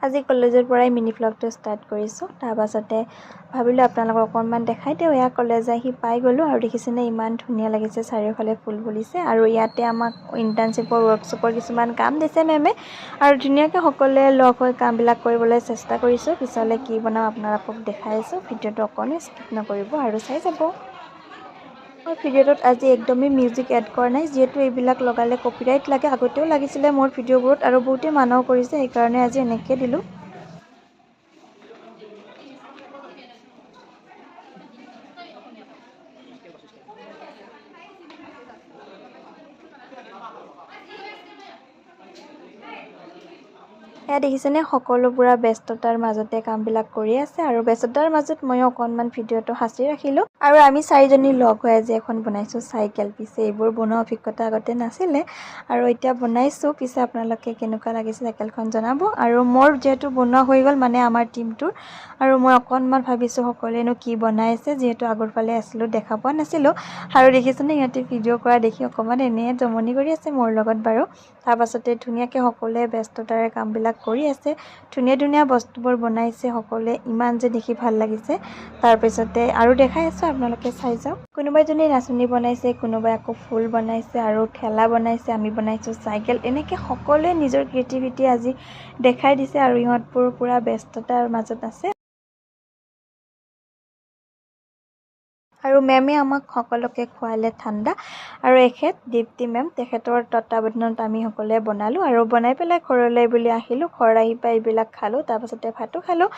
আজি কলেজৰ পৰাই মিনি ভ্লগটো ষ্টাৰ্ট কৰিছোঁ। তাৰপাছতে ভাবিলোঁ আপোনালোকক অকণমান দেখাই দিওঁ। এয়া কলেজ আহি পাই গ'লোঁ আৰু দেখিছেনে ইমান ধুনীয়া লাগিছে, চাৰিওফালে ফুল ফুলিছে আৰু ইয়াতে আমাক ইণ্টাৰ্ণশ্বিপৰ ৱৰ্কশ্বপৰ কিছুমান কাম দিছে মেমে আৰু ধুনীয়াকৈ সকলোৱে লগ হৈ কামবিলাক কৰিবলৈ চেষ্টা কৰিছোঁ। পিছলৈ কি বনাওঁ আপোনালোকক দেখাই আছোঁ। ভিডিঅ'টো অকণো স্কিপ নকৰিব আৰু চাই যাব। মই ভিডিঅ'টোত আজি একদমেই মিউজিক এড কৰা নাই, যিহেতু এইবিলাক লগালে কপিৰাইট লাগে। আগতেও লাগিছিলে মোৰ ভিডিঅ'বোৰত আৰু বহুতে মানাও কৰিছে, সেইকাৰণে আজি এনেকৈ দিলোঁ। এয়া দেখিছেনে সকলো পুৰা ব্যস্ততাৰ মাজতে কামবিলাক কৰি আছে আৰু ব্যস্ততাৰ মাজত ময়ো অকণমান ভিডিঅ'টো সাঁচি ৰাখিলোঁ। আৰু আমি চাৰিজনী লগ হৈ আজি এখন বনাইছোঁ চাইকেল। পিছে এইবোৰ বনোৱা অভিজ্ঞতা আগতে নাছিলে আৰু এতিয়া বনাইছোঁ। পিছে আপোনালোকে কেনেকুৱা লাগিছে চাইকেলখন জনাব। আৰু মোৰ যিহেতু বনোৱা হৈ গ'ল মানে আমাৰ টিমটোৰ, আৰু মই অকণমান ভাবিছোঁ সকলোৱেনো কি বনাইছে, যিহেতু আগৰ ফালে আছিলোঁ দেখা পোৱা নাছিলোঁ। আৰু দেখিছেনে সিহঁতে ভিডিঅ' কৰা দেখি অকণমান এনেই জমনি কৰি আছে মোৰ লগত বাৰু। তাৰপাছতে ধুনীয়াকৈ সকলোৱে ব্যস্ততাৰে কামবিলাক কৰি আছে। ধুনীয়া ধুনীয়া বস্তুবোৰ বনাইছে সকলোৱে, ইমান যে দেখি ভাল লাগিছে। তাৰপিছতে আৰু দেখাই আছোঁ, আপোনালোকে চাই যাওক। কোনোবাই জনী নাচনী বনাইছে, কোনোবাই আকৌ ফুল বনাইছে আৰু ঠেলা বনাইছে, আমি বনাইছোঁ চাইকেল। এনেকৈ সকলোৱে নিজৰ ক্ৰিয়েটিভিটি আজি দেখাই দিছে আৰু ইহঁতবোৰ পূৰা ব্যস্ততাৰ মাজত আছে। আৰু মেমে আমাক সকলোকে খোৱালে ঠাণ্ডা আৰু এখেত দীপ্তি মেম, তেখেতৰ তত্বাৱধানত আমি সকলোৱে বনালোঁ আৰু বনাই পেলাই ঘৰলৈ বুলি আহিলোঁ। ঘৰ আহি পাই এইবিলাক খালোঁ, তাৰপাছতে ভাতো খালোঁ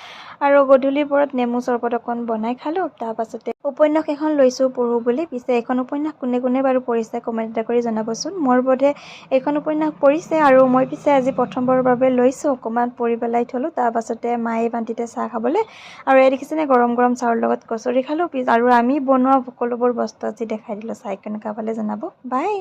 আৰু গধূলিৰ পৰত নেমু চৰবত অকণ বনাই খালোঁ। তাৰপাছতে উপন্যাস এখন লৈছোঁ পঢ়োঁ বুলি। পিছে এইখন উপন্যাস কোনে কোনে বাৰু পঢ়িছে কমেণ্ট এটা কৰি জনাবচোন। মোৰ বোধে এইখন উপন্যাস পঢ়িছে আৰু মই পিছে আজি প্ৰথমবাৰৰ বাবে লৈছোঁ। অকণমান পঢ়ি পেলাই থলোঁ। তাৰপাছতে মায়ে বাণ্টিতে চাহ খাবলৈ আৰু এই দেখিছেনে গৰম গৰম চাহৰ লগত কচৰি খালোঁ। আৰু আমি বনোৱা সকলোবোৰ বস্তু আজি দেখাই দিলোঁ। চাই কেনেকুৱা পালে জনাব। বাই।